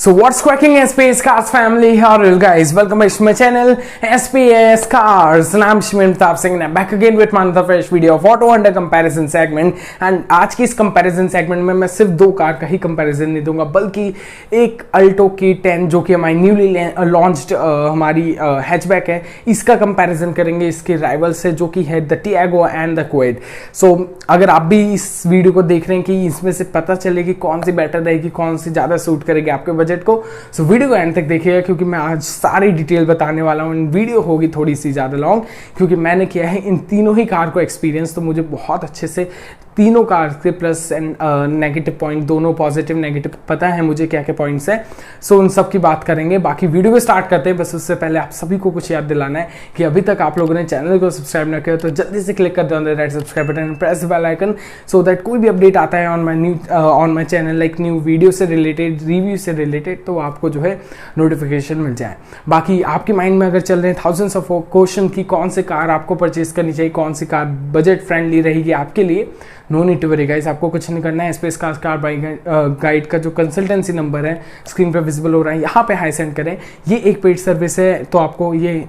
So what's cracking SPS Cars family? How are you guys? Welcome back to my channel SPS Cars and I'm Shimon Pratap Singh and I'm back again with another fresh video of auto under comparison segment। and आज की इस comparison segment में मैं सिर्फ दो car का ही comparison नहीं दूंगा बल्कि एक Alto K10 जो कि हमारी न्यूली लॉन्च्ड हमारी हैचबैक है, इसका comparison करेंगे इसके राइवल से जो कि है the Tiago and the Kwid। सो अगर आप भी इस वीडियो को देख रहे हैं कि इसमें से पता चलेगी कौन सी बेटर रहेगी, कौन सी ज़्यादा सूट करेगी आपके बजट को, सो वीडियो को एंड तक देखिएगा क्योंकि मैं आज सारी डिटेल बताने वाला हूँ। वीडियो होगी थोड़ी सी ज़्यादा लॉन्ग क्योंकि मैंने किया है इन तीनों ही कार को एक्सपीरियंस, तो मुझे बहुत अच्छे से तीनों कार के प्लस एंड नेगेटिव पॉइंट, दोनों पॉजिटिव नेगेटिव पता है मुझे क्या क्या पॉइंट्स हैं। सो उन सब की बात करेंगे। बाकी वीडियो को स्टार्ट करते हैं, बस उससे पहले आप सभी को कुछ याद दिलाना है कि अभी तक आप लोगों ने चैनल को सब्सक्राइब ना किया तो जल्दी से क्लिक कर दो on the red subscribe button and press the bell icon so that कोई भी अपडेट आता है on my channel like new video से रिलेटेड, रिव्यू से रिलेटेड, तो आपको जो है नोटिफिकेशन मिल जाए। बाकी आपके माइंड में अगर चल रहे हैं थाउजेंड्स ऑफ क्वेश्चन की कौन सी कार आपको परचेज करनी चाहिए, कौन सी कार बजट फ्रेंडली रहेगी आपके लिए, no need to worry guys, आपको कुछ नहीं करना है। SPS cars car by guide का जो कंसल्टेंसी नंबर है स्क्रीन पर विजिबल हो रहा है, यहाँ पे हाई सेंड करें। ये एक पेड सर्विस है, तो आपको ये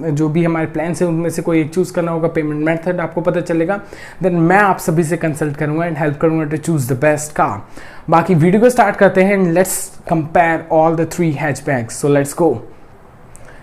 जो भी हमारे प्लान है उनमें से कोई एक चूज करना होगा, पेमेंट मेथड आपको पता चलेगा, देन मैं आप सभी से कंसल्ट करूंगा एंड हेल्प करूंगा to choose the best car. बाकी वीडियो को स्टार्ट करते हैं and let's compare all the three hatchbacks. So let's go.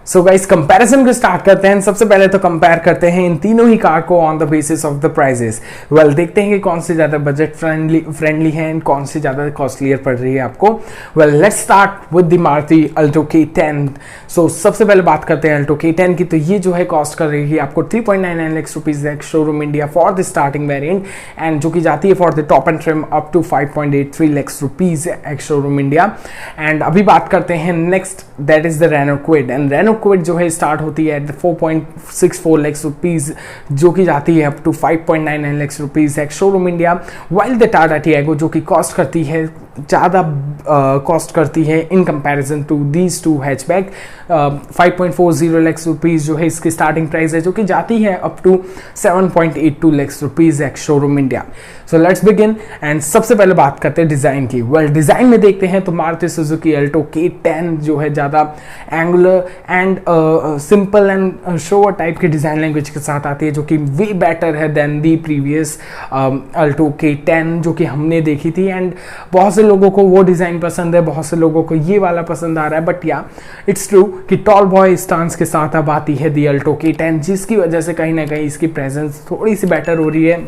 So guys comparison को स्टार्ट करते हैं। सबसे पहले तो कंपेयर करते हैं इन तीनों ही कार को on the basis of the prices. Well देखते हैं कि कौन सी ज़्यादा बजट फ्रेंडली है एंड कौन सी ज़्यादा कॉस्टलियर पड़ रही है आपको। Well let's start with the Maruti Alto K10। सो सबसे पहले बात करते हैं अल्टो K10 की, तो ये जो है कॉस्ट कर रही है आपको 3.99 lakh rupees ex showroom India for the starting variant and जो कि जाती है for the top end trim up to 5.83 lakh rupees ex showroom India. And अभी बात करते हैं next, that is the Renault Kwid and Renault Kwid जो है स्टार्ट होती है एट 4.64 लाख रुपीज़ जो कि जाती है up to 5.99 lakh rupees ex showroom India. While the Tata Tiago जो कि कॉस्ट करती है ज़्यादा कॉस्ट करती है in comparison to these two hatchback, 5.40 lakh rupees जो है इसकी स्टार्टिंग प्राइस है जो कि जाती है up to 7.82 lakh rupees ex showroom India. So let's begin and सबसे पहले बात करते हैं डिज़ाइन की। वेल डिज़ाइन में देखते हैं तो मारुति सुजुकी अल्टो K10 जो है ज़्यादा angular and simple and sober type के डिज़ाइन लैंग्वेज के साथ आती है जो कि वे बेटर है than the previous Alto K10 जो कि हमने देखी थी। एंड बहुत से लोगों को वो डिज़ाइन पसंद है, बहुत से लोगों को ये वाला पसंद आ रहा है, बट या इट्स ट्रू कि टॉल बॉय स्टांस के साथ अब आती है दी अल्टो K10 जिसकी वजह से कहीं ना कहीं इसकी प्रेजेंस थोड़ी सी बेटर हो रही है।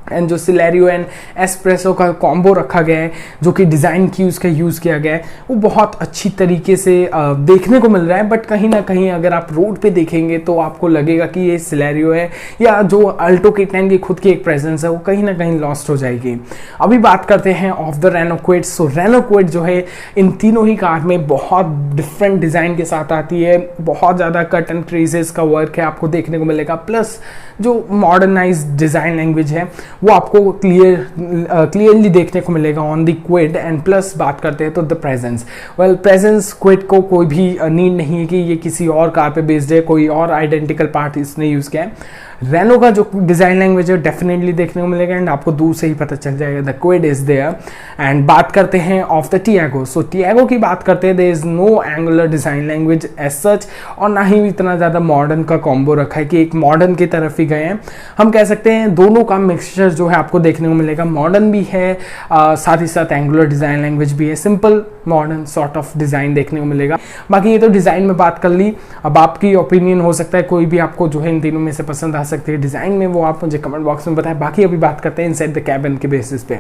एंड जो सिलेरियो एंड एस्प्रेसो का कॉम्बो रखा गया है जो कि डिज़ाइन की उसका यूज़ किया गया है वो बहुत अच्छी तरीके से देखने को मिल रहा है। बट कहीं ना कहीं अगर आप रोड पे देखेंगे तो आपको लगेगा कि ये सिलेरियो है या जो अल्टो K10 की खुद की एक प्रेजेंस है वो कहीं ना कहीं लॉस्ट हो जाएगी। अभी बात करते हैं of the Renault Kwid। So Renault Kwid जो है इन तीनों ही कार में बहुत डिफरेंट डिज़ाइन के साथ आती है, बहुत ज़्यादा कट एंड क्रेजेस का वर्क है आपको देखने को मिलेगा, प्लस जो मॉडर्नाइज डिज़ाइन लैंग्वेज है वो आपको क्लियरली देखने को मिलेगा on the Kwid। And plus बात करते हैं तो the presence. Well presence Kwid को कोई भी नीड नहीं है कि ये किसी और कार पे बेस्ड है, कोई और आइडेंटिकल पार्ट इसने यूज़ किया है। रेनो का जो डिज़ाइन लैंग्वेज है डेफिनेटली देखने को मिलेगा एंड आपको दूर से ही पता चल जाएगा the Kwid is there. And बात करते हैं of the Tiago। So Tiago की बात करते हैं, there is no angular design language as such और ना ही इतना ज़्यादा मॉडर्न का कॉम्बो रखा है कि एक मॉडर्न की तरफ ही गए हैं। हम कह सकते हैं दोनों का मिक्सचर जो है आपको देखने को मिलेगा, मॉडर्न भी है साथ ही साथ एंगुलर डिज़ाइन लैंग्वेज भी है, simple modern sort of design देखने को मिलेगा। बाकी ये तो डिज़ाइन में बात कर ली, अब आपकी ओपिनियन हो सकता है कोई भी आपको जो है इन तीनों में से पसंद आ सकती है डिज़ाइन में, वो आप मुझे कमेंट बॉक्स में बताएं। बाकी अभी बात करते हैं इनसाइड द कैबिन के बेसिस पे।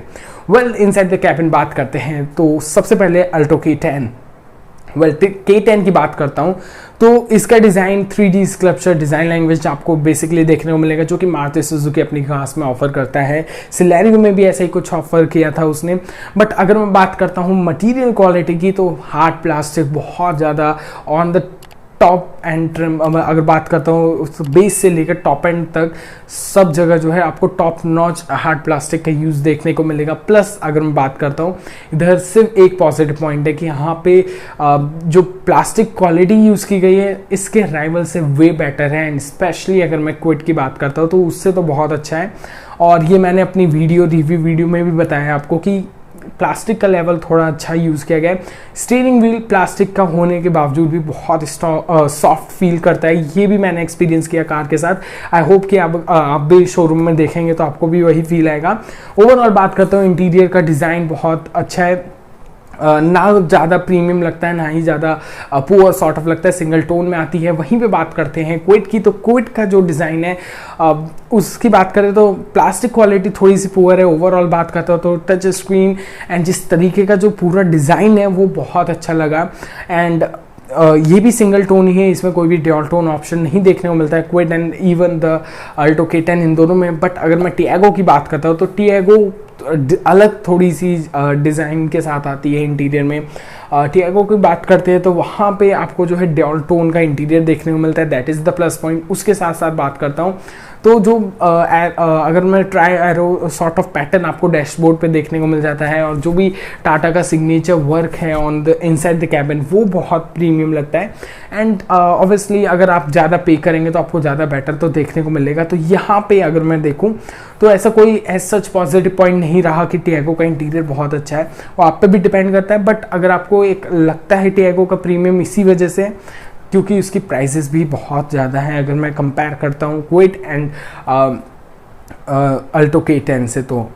वेल इनसाइड द कैबिन बात करते हैं तो सबसे पहले अल्टो K10। वेल K10 की बात करता हूँ तो इसका design 3D sculpture design language आपको बेसिकली देखने को मिलेगा जो कि मारुति सुजुकी अपनी क्लास में ऑफर करता है। सिलेरियो में भी ऐसा ही कुछ ऑफर किया था उसने। बट अगर मैं बात करता हूँ मटेरियल क्वालिटी की तो हार्ड प्लास्टिक बहुत ज़्यादा on the top end trim, अगर बात करता हूँ बेस से लेकर टॉप एंड तक सब जगह जो है आपको टॉप नॉच हार्ड प्लास्टिक का यूज़ देखने को मिलेगा। प्लस अगर मैं बात करता हूँ इधर सिर्फ एक पॉजिटिव पॉइंट है कि यहाँ पे जो प्लास्टिक क्वालिटी यूज़ की गई है इसके राइवल से वे बेटर है एंड स्पेशली अगर मैं Kwid की बात करता हूँ तो उससे तो बहुत अच्छा है। और ये मैंने अपनी रिव्यू वीडियो में भी बताया आपको कि प्लास्टिक का लेवल थोड़ा अच्छा यूज़ किया गया है। स्टीयरिंग व्हील प्लास्टिक का होने के बावजूद भी बहुत सॉफ्ट फील करता है, ये भी मैंने एक्सपीरियंस किया कार के साथ। आई होप कि आप भी शोरूम में देखेंगे तो आपको भी वही फील आएगा। ओवरऑल बात करता हूँ, इंटीरियर का डिज़ाइन बहुत अच्छा है, ना ज़्यादा प्रीमियम लगता है ना ही ज़्यादा पुअर सॉर्ट ऑफ लगता है, सिंगल टोन में आती है। वहीं पे बात करते हैं क्विड की, तो क्विड का जो डिज़ाइन है उसकी बात करें तो प्लास्टिक क्वालिटी थोड़ी सी पुअर है। ओवरऑल बात करता हूँ तो टच स्क्रीन एंड जिस तरीके का जो पूरा डिज़ाइन है वो बहुत अच्छा लगा। एंड ये भी सिंगल टोन ही है, इसमें कोई भी ड्यूल टोन ऑप्शन नहीं देखने को मिलता है Kwid and even the Alto K10 इन दोनों में। बट अगर मैं टियागो की बात करता हूँ तो टियागो अलग थोड़ी सी डिज़ाइन के साथ आती है इंटीरियर में। टियागो की बात करते हैं तो वहाँ पे आपको जो है ड्यूल टोन का इंटीरियर देखने को मिलता है, that is the plus point. उसके साथ साथ बात करता हूँ तो जो अगर मैं try arrow sort of pattern आपको डैशबोर्ड पे देखने को मिल जाता है, और जो भी टाटा का सिग्नेचर वर्क है on the inside the cabin वो बहुत प्रीमियम लगता है। एंड ऑब्वियसली अगर आप ज़्यादा पे करेंगे तो आपको ज़्यादा बेटर तो देखने को मिलेगा। तो यहाँ पे अगर मैं देखूँ तो ऐसा कोई एज सच पॉजिटिव पॉइंट नहीं रहा कि टियागो का इंटीरियर बहुत अच्छा है, वो आप पे भी डिपेंड करता है। बट अगर आपको एक लगता है टियागो का प्रीमियम इसी वजह से क्योंकि उसकी प्राइसेस भी बहुत ज़्यादा हैं अगर मैं कंपेयर करता हूँ क्विड एंड अल्टो K10 से। तो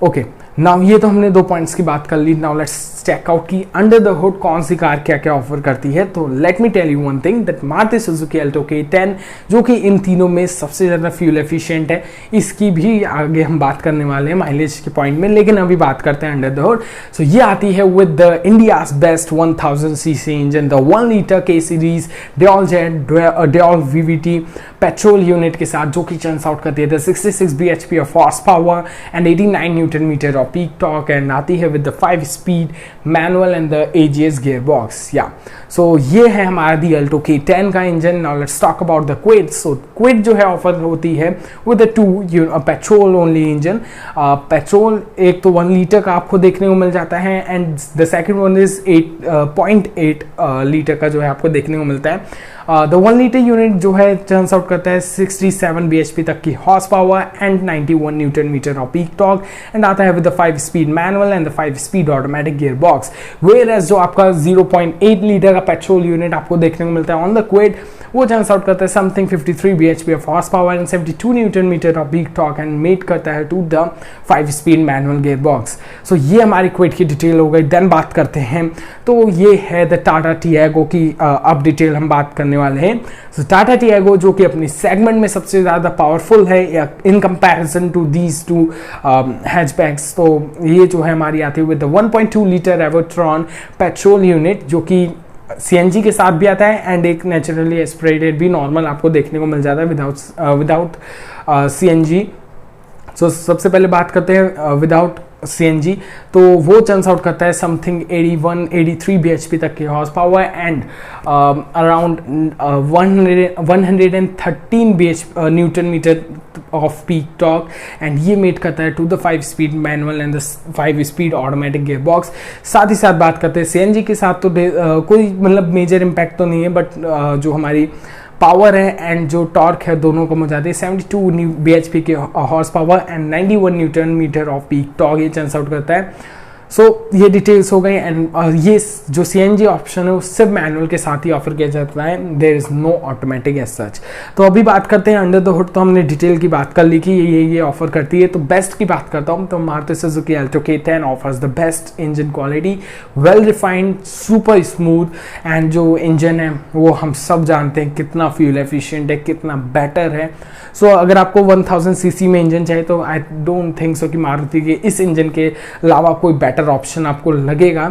ओके, नाउ ये तो हमने 2 पॉइंट्स की बात कर ली। नाउ लेट्स चेक आउट की अंडर द हुड कौन सी कार क्या क्या ऑफर करती है। तो let me tell you one thing that Maruti Suzuki Alto K10 जो कि इन तीनों में सबसे ज़्यादा फ्यूल एफिशिएंट है, इसकी भी आगे हम बात करने वाले हैं माइलेज के पॉइंट में, लेकिन अभी बात करते हैं अंडर द हुड। सो ये आती है with the India's best 1000 CC engine, the 1 litre K series dual jet dual VVT petrol unit के साथ, जो कि चर्न्स आउट करती है 66 bhp of horse power and 89 newton metre of peak torque, and आती है with the 5 speed manual and the AGS gear box. या so ये है हमारा दी अल्टो K10 का engine. Now let's talk about the Kwid. So Kwid जो है offer होती है with 2 petrol only engine. Petrol एक तो 1 लीटर का आपको देखने को मिल जाता है and the second one is 8.8 litre का जो है आपको देखने को मिलता है। द 1 लीटर यूनिट जो है टर्न्स आउट करता है 67 bhp तक की horse power and 91 newton metre of peak torque, and आता है with the 5 speed manual and the 5 speed automatic gear box. Whereas जो आपका 0.8 लीटर का पेट्रोल यूनिट आपको देखने को मिलता है ऑन द क्विड, वो टर्न्स आउट करता है something 53 bhp of horse power and 72 newton metre of peak torque, and mated करता है to the 5 speed manual gear box. So ये हमारी क्विड की डिटेल हो गई। देन बात करते हैं तो ये है द टाटा टियागो की अब डिटेल हम बात करने वाले हैं। सो टाटा टियागो जो कि अपनी सेगमेंट में सबसे ज़्यादा पावरफुल है in comparison to these two hatchbacks. तो ये जो है हमारी आती है with 1.2 litre Revotron petrol unit जो कि CNG के साथ भी आता है एंड एक नेचुरली एस्पिरेटेड भी नॉर्मल आपको देखने को मिल जाता है विदाउट CNG। सो सबसे पहले बात करते हैं विदाउट CNG, तो वो टर्न्स आउट करता है समथिंग 81-83 bhp तक की horse power and around 113 newton metre of peak torque, and ये मेट करता है to the 5 speed manual and the 5 speed automatic gear box. साथ ही साथ बात करते हैं CNG के साथ तो कोई मतलब मेजर इम्पैक्ट तो नहीं है, बट जो हमारी पावर है एंड जो टॉर्क है दोनों को मिल जाती है 72 bhp के horse power and 91 newton metre of peak torque, ये टर्न्स आउट करता है। सो ये डिटेल्स हो गई एंड ये जो CNG ऑप्शन है वो सिर्फ मैनुअल के साथ ही ऑफर किया जाता है, there is no automatic as such. तो अभी बात करते हैं अंडर द हुड। तो हमने डिटेल की बात कर ली कि ये ऑफर करती है। तो बेस्ट की बात करता हूँ तो Maruti Suzuki Alto K10 offers the best engine quality, well refined, super smooth, and जो इंजन है वो हम सब जानते हैं कितना फ्यूल एफिशिएंट है, कितना बेटर है। सो अगर आपको 1000 सीसी में इंजन चाहिए तो आई डोंट थिंक सो कि मारुति के इस इंजन के अलावा कोई बेटर ऑप्शन आपको लगेगा।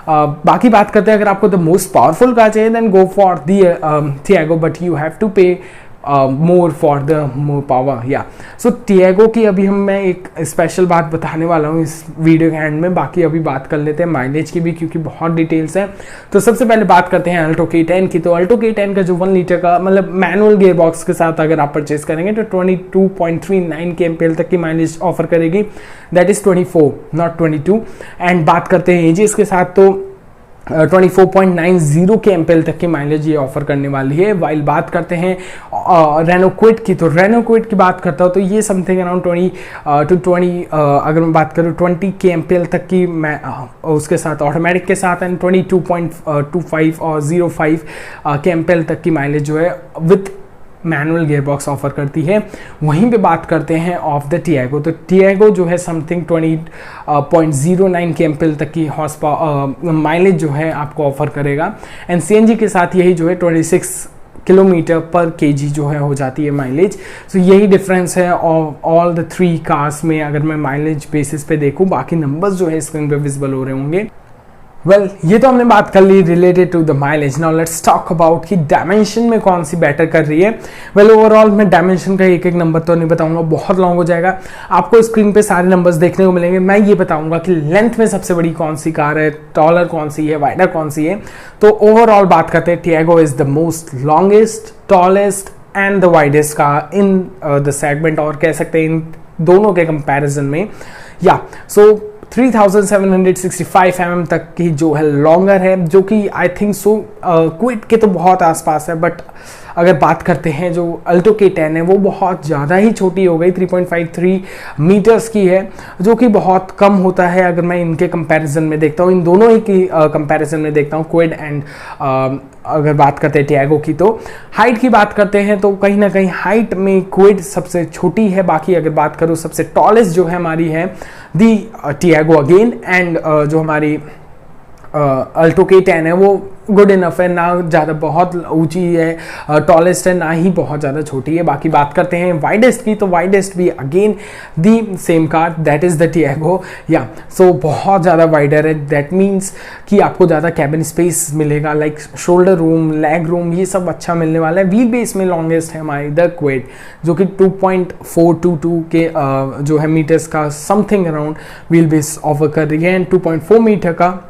बाकी बात करते हैं अगर आपको द मोस्ट पावरफुल कार चाहिए then go for the Tiago, but you have to pay more for the more power. या सो टियागो की अभी मैं एक स्पेशल बात बताने वाला हूँ इस वीडियो के एंड में। बाकी अभी बात कर लेते हैं माइलेज की भी क्योंकि बहुत डिटेल्स हैं। तो सबसे पहले बात करते हैं अल्टो K10 की। तो अल्टो K10 का जो 1 लीटर का मतलब मैनुअल गियर बॉक्स के साथ अगर आप परचेज करेंगे तो 22.39 kmpl तक की माइलेज ऑफर करेगी, दैट इज 24 नॉट 22। एंड बात करते हैं AGS के साथ तो 24.90 के एमपीएल तक की माइलेज ये ऑफर करने वाली है। वाइल बात करते हैं रेनो क्विड की, तो रेनो क्विड की बात करता हूँ तो ये समथिंग अराउंड 20 अगर मैं बात करूँ 20 के एमपीएल तक की मैं उसके साथ ऑटोमेटिक के साथ एंड 22.25 और 05 के एमपीएल तक की माइलेज जो है विथ मैनुअल गियरबॉक्स ऑफर करती है। वहीं पे बात करते हैं ऑफ द टियागो, तो टियागो जो है समथिंग 20.09 के एमपीएल तक की हॉर्स पावर माइलेज जो है आपको ऑफर करेगा एंड सीएनजी के साथ यही जो है 26 किलोमीटर पर केजी जो है हो जाती है माइलेज। सो यही डिफरेंस है ऑल द 3 कार्स में अगर मैं माइलेज बेसिस पे देखूं। बाकी नंबर्स जो है स्क्रीन पे विजिबल हो रहे होंगे। वेल ये तो हमने बात कर ली related to the mileage. Now let's talk about कि डायमेंशन में कौन सी बेटर कर रही है। वेल ओवरऑल मैं डायमेंशन का एक एक नंबर तो नहीं बताऊंगा, बहुत लॉन्ग हो जाएगा। आपको स्क्रीन पे सारे नंबर्स देखने को मिलेंगे। मैं ये बताऊंगा कि लेंथ में सबसे बड़ी कौन सी कार है, टॉलर कौन सी है, वाइडर कौन सी है। तो ओवरऑल बात करते हैं, Tiago is the most longest, tallest and the widest car in the segment, और कह सकते हैं इन दोनों के कंपैरिजन में। या सो 3765 mm तक की जो है लॉन्गर है, जो कि आई थिंक सो क्विड के तो बहुत आसपास है। बट अगर बात करते हैं जो अल्टो K10 है वो बहुत ज़्यादा ही छोटी हो गई, 3.53 मीटर्स की है, जो कि बहुत कम होता है अगर मैं इनके कंपैरिजन में देखता हूँ, इन दोनों ही की कंपैरिजन में देखता हूँ, क्विड एंड अगर बात करते हैं टियागो की। तो हाइट की बात करते हैं तो कहीं ना कहीं हाइट में क्विड सबसे छोटी है। बाकी अगर बात करूँ सबसे टॉलेस्ट जो है हमारी है दी टियागो अगेन, एंड जो हमारी अल्टो K10 है वो गुड इनफ है, ना ज़्यादा बहुत ऊंची है टॉलेस्ट है, ना ही बहुत ज़्यादा छोटी है। बाकी बात करते हैं वाइडेस्ट की, तो वाइडेस्ट भी again the same car, that is the Tiago. या सो बहुत ज़्यादा वाइडर है, दैट मीन्स कि आपको ज़्यादा कैबिन स्पेस मिलेगा, like shoulder room, leg room, ये सब अच्छा मिलने वाला है। व्हील बेस में लॉन्गेस्ट है हमारी द क्विड, जो कि 2.422 के जो है मीटर्स का something around wheel base offer कर रही है, एंड 2.4 मीटर का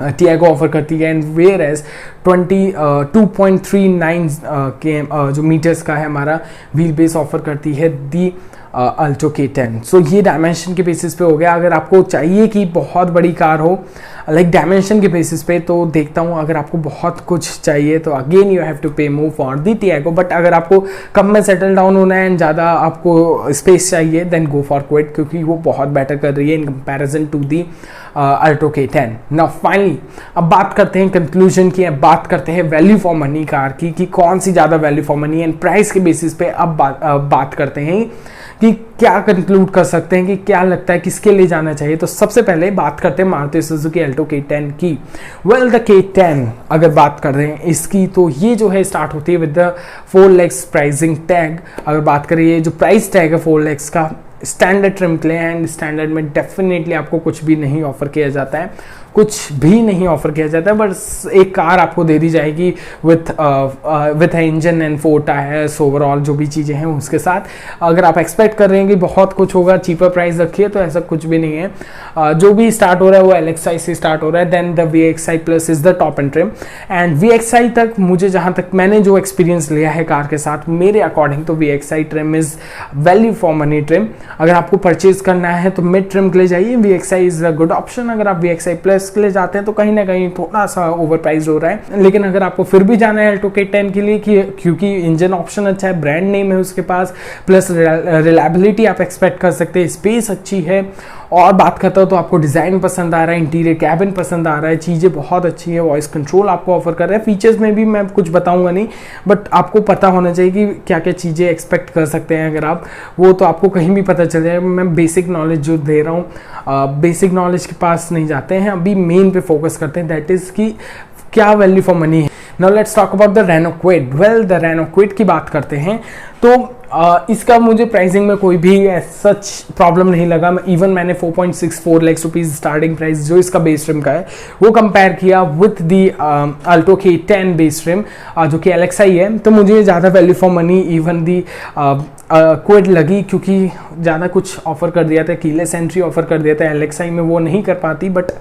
टियागो ऑफर करती है, एंड वेयर एज 2.39 के जो मीटर्स का है हमारा व्हील बेस ऑफर करती है दी अल्टो K10। सो ये डायमेंशन के बेसिस पे हो गया। अगर आपको चाहिए कि बहुत बड़ी कार हो लाइक डायमेंशन के बेसिस पे, तो देखता हूँ अगर आपको बहुत कुछ चाहिए तो again you have to pay more for the Tiago. But अगर आपको कम में सेटल डाउन होना है एंड ज़्यादा आपको स्पेस चाहिए देन गो फॉर क्विड, क्योंकि वो बहुत बेटर कर रही है in comparison to the Alto K10। Now finally अब बात करते हैं कंक्लूजन की, अब बात करते हैं वैल्यू फॉर मनी कार की, कि कौन सी ज़्यादा value for money and price के बेसिस पे अब बात करते हैं कि क्या कंक्लूड कर सकते हैं कि क्या लगता है किसके लिए जाना चाहिए। तो सबसे पहले बात करते हैं मारुति सुजुकी अल्टो K10 की। वेल द K10 अगर बात कर रहे हैं इसकी, तो ये जो है स्टार्ट होती है with the 4 lakhs pricing tag. अगर बात करें ये जो प्राइस टैग है 4 lakhs का स्टैंडर्ड ट्रिम के लिए, एंड स्टैंडर्ड में डेफिनेटली आपको कुछ भी नहीं ऑफर किया जाता है, कुछ भी नहीं ऑफर किया जाता है, बस एक कार आपको दे दी जाएगी with engine and 4 tyres, overall जो भी चीज़ें हैं उसके साथ। अगर आप एक्सपेक्ट कर रहे हैं कि बहुत कुछ होगा, चीपर प्राइस रखिए, तो ऐसा कुछ भी नहीं है। जो भी स्टार्ट हो रहा है वो LXi से स्टार्ट हो रहा है, then the VXi plus is the top end trim, and VXi तक मुझे जहाँ तक मैंने जो एक्सपीरियंस लिया है कार के साथ, मेरे अकॉर्डिंग तो VXi trim is value for money trim. अगर आपको परचेज करना है तो मिड ट्रिम के लिए जाइए, VXi is a good option. अगर आप VXi प्लस के लिए जाते हैं तो कहीं ना कहीं थोड़ा सा ओवर प्राइस हो रहा है, लेकिन अगर आपको फिर भी जाना है अल्टो K10 के लिए क्योंकि इंजन ऑप्शन अच्छा है, ब्रांड नेम है उसके पास, प्लस रिलायबिलिटी आप एक्सपेक्ट कर सकते हैं, स्पेस अच्छी है, और बात करता हूँ तो आपको डिज़ाइन पसंद आ रहा है, इंटीरियर कैबिन पसंद आ रहा है, चीज़ें बहुत अच्छी है, वॉइस कंट्रोल आपको ऑफर कर रहा है। फीचर्स में भी मैं कुछ बताऊंगा नहीं, बट आपको पता होना चाहिए कि क्या क्या चीज़ें एक्सपेक्ट कर सकते हैं। अगर आप वो तो आपको कहीं भी पता चल जाएगा। मैं बेसिक नॉलेज जो दे रहा हूँ, बेसिक नॉलेज के पास नहीं जाते हैं, अभी मेन पे फोकस करते हैं, दैट इज़ कि क्या वैल्यू फॉर मनी है। Now let's talk about the Renault Kwid. Well the Renault Kwid की बात करते हैं तो इसका मुझे प्राइसिंग में कोई भी सच प्रॉब्लम नहीं लगा। इवन मैंने 4.64 लाख रुपीज़ स्टार्टिंग प्राइस जो इसका बेस ट्रिम का है वो कंपेयर किया with the Alto K10 base trim जो कि LXi है, तो मुझे ज़्यादा value for money even the Kwid लगी, क्योंकि ज़्यादा कुछ ऑफर कर दिया था, कीलेस एंट्री ऑफर कर दिया था, LXi में वो नहीं कर पाती, but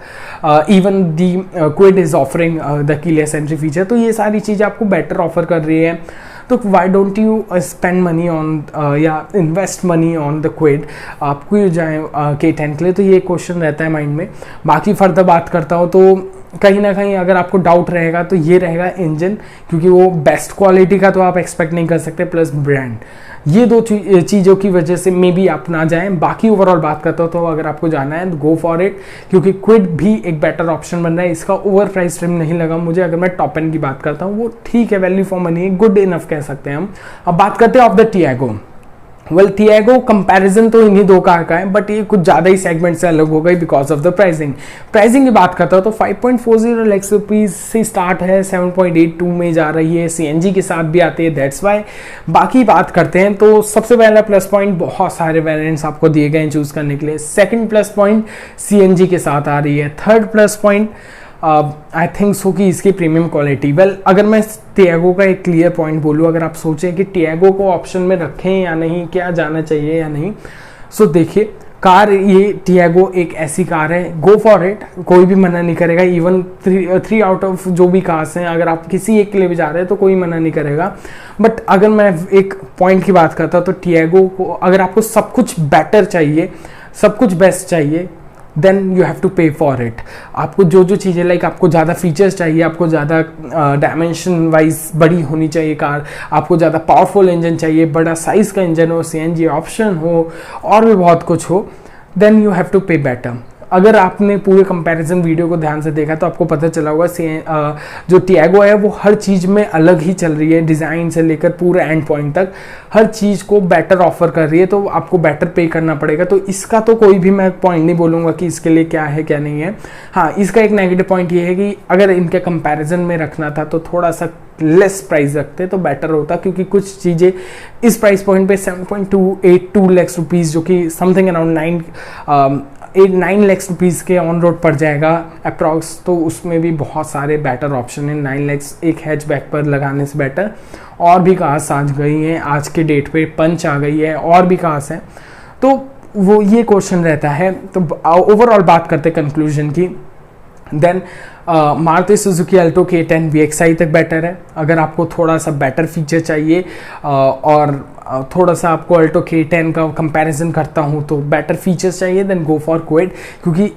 even the Kwid is offering the keyless entry feature. तो ये सारी चीज़ें आपको बेटर ऑफर कर रही है, तो why don't you spend money on या invest money on the Kwid, आप क्यों जाएँ K10 के लिए। तो ये क्वेश्चन रहता है माइंड में। बाकी फर्दर बात करता हूँ तो कहीं ना कहीं अगर आपको डाउट रहेगा तो ये रहेगा इंजन, क्योंकि वो बेस्ट क्वालिटी का तो आप एक्सपेक्ट नहीं कर सकते, प्लस ब्रांड, ये दो चीज़ों की वजह से मे बी आप ना जाएं। बाकी ओवरऑल बात करता हूँ तो अगर आपको जाना है तो गो फॉर इट, क्योंकि क्विड भी एक बेटर ऑप्शन बन रहा है। इसका ओवर प्राइस ट्रिम नहीं लगा मुझे। अगर मैं टॉप एंड की बात करता हूँ वो ठीक है, वैल्यू फॉर मनी है, गुड इनफ कह सकते हैं हम। अब बात करते हैं of the Tiago. Well Tiago comparison तो इन्हीं दो कार का है, बट ये कुछ ज़्यादा ही सेगमेंट से अलग हो गई बिकॉज ऑफ द प्राइसिंग की बात करता हूँ तो 5.40 लाख रुपीज़ से स्टार्ट है, 7.82 में जा रही है, CNG के साथ भी आती है, दैट्स वाई। बाकी बात करते हैं तो सबसे पहला प्लस पॉइंट, बहुत सारे वेरिएंट्स आपको दिए गए हैं चूज़ करने के लिए। सेकंड प्लस पॉइंट, CNG के साथ आ रही है। Third plus point I think so कि इसकी प्रीमियम क्वालिटी। वेल अगर मैं टियागो का एक क्लियर पॉइंट बोलूँ, अगर आप सोचें कि टियागो को ऑप्शन में रखें या नहीं, क्या जाना चाहिए या नहीं, सो देखिए कार, ये टियागो एक ऐसी कार है, गो फॉर इट, कोई भी मना नहीं करेगा। इवन 3 आउट ऑफ जो भी कार्स हैं, अगर आप किसी एक के लिए भी जा रहे हैं तो कोई मना नहीं करेगा। बट अगर मैं एक पॉइंट की बात करता हूँ तो टियागो को अगर आपको सब कुछ बेटर चाहिए, सब कुछ बेस्ट चाहिए, देन यू हैव टू पे फॉर इट। आपको जो जो चीज़ें लाइक आपको ज़्यादा फीचर्स चाहिए, आपको ज़्यादा डायमेंशन वाइज बड़ी होनी चाहिए कार, आपको ज़्यादा पावरफुल इंजन चाहिए, बड़ा साइज़ का इंजन हो, CNG ऑप्शन हो, और भी बहुत कुछ हो, देन यू हैव टू पे बेटर। अगर आपने पूरे कंपैरिजन वीडियो को ध्यान से देखा तो आपको पता चला होगा जो टियागो है वो हर चीज़ में अलग ही चल रही है, डिज़ाइन से लेकर पूरे एंड पॉइंट तक हर चीज़ को बेटर ऑफर कर रही है, तो आपको बेटर पे करना पड़ेगा। तो इसका तो कोई भी मैं पॉइंट नहीं बोलूँगा कि इसके लिए क्या है क्या नहीं है। हाँ, इसका एक नेगेटिव पॉइंट ये है कि अगर इनके कंपैरिजन में रखना था तो थोड़ा सा लेस प्राइस रखते तो बेटर होता, क्योंकि कुछ चीज़ें इस प्राइस पॉइंट पे 7.282 लाख रुपीज़, जो कि समथिंग अराउंड 9 लाख रुपीज़ के ऑन रोड पड़ जाएगा अप्रॉक्स, तो उसमें भी बहुत सारे बेटर ऑप्शन हैं। 9 लाख एक हैचबैक पर लगाने से बेटर और भी कार्स आ गई हैं आज के डेट पे, पंच आ गई है, और भी कार्स हैं। तो वो ये क्वेश्चन रहता है। तो ओवरऑल बात करते कंक्लूजन की, देन Maruti Suzuki Alto K10 VXI तक बेटर है। अगर आपको थोड़ा सा बेटर फीचर चाहिए और थोड़ा सा आपको अल्टो K10 का कंपैरिजन करता हूँ तो बेटर फीचर्स चाहिए, देन गो फॉर क्विड, क्योंकि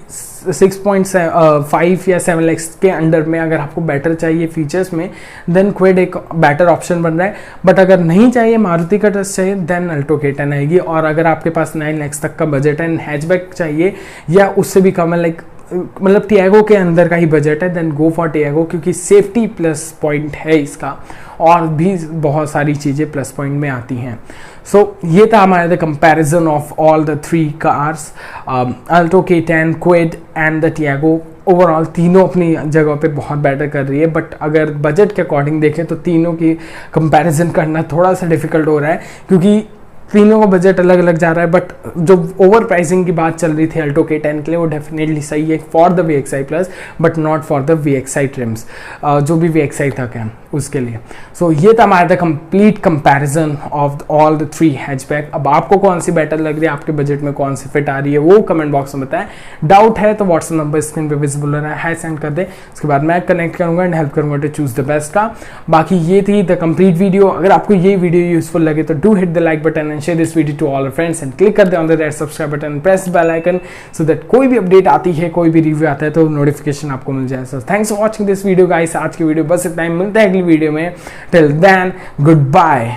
6.5 या 7 लाख के अंडर में अगर आपको बेटर चाहिए फीचर्स में, देन क्विड एक बेटर ऑप्शन बन रहा है। बट अगर नहीं चाहिए, मारुति का ट्रस्ट चाहिए, देन अल्टो K10 आएगी। और अगर आपके पास 9 लाख तक का बजट है, हैचबैक चाहिए या उससे भी कम है, लाइक मतलब टियागो के अंदर का ही बजट है, देन गो फॉर टियागो, क्योंकि सेफ्टी प्लस पॉइंट है इसका, और भी बहुत सारी चीज़ें प्लस पॉइंट में आती हैं। सो ये था हमारे the comparison of all the 3 cars, Alto K10, Kwid and the Tiago. Overall तीनों अपनी जगह पे बहुत बेटर कर रही है, बट अगर बजट के अकॉर्डिंग देखें तो तीनों की कंपैरिजन करना थोड़ा सा डिफिकल्ट हो रहा है, क्योंकि तीनों का बजट अलग अलग जा रहा है। बट जो ओवर प्राइसिंग की बात चल रही थी अल्टो K10 के लिए, वो डेफिनेटली सही है for the VXI plus, but not for the VXI TRIMS, जो भी VXI तक है उसके लिए। सो ये था हमारा complete comparison of all the 3 hatchback. अब आपको कौन सी बेटर लग रही है, आपके बजट में कौन सी फिट आ रही है, वो कमेंट बॉक्स में बताएं। डाउट है तो व्हाट्सएप नंबर स्क्रीन पे विजिबल हो रहा है, सेंड कर दे, उसके बाद मैं कनेक्ट करूंगा एंड हेल्प करूंगा टू चूज द बेस्ट का। बाकी ये थी द कंप्लीट वीडियो। अगर आपको ये वीडियो यूजफुल लगे तो do hit the like button and share this video to all friends and click कर दे on the red subscribe button, press bell icon, so that कोई भी अपडेट आती है, कोई भी रिव्यू आता है तो नोटिफिकेशन आपको मिल जाए। So thanks for watching this video guys. आज की वीडियो बस इतना ही, मिलता है अगली वीडियो में। Till then good bye.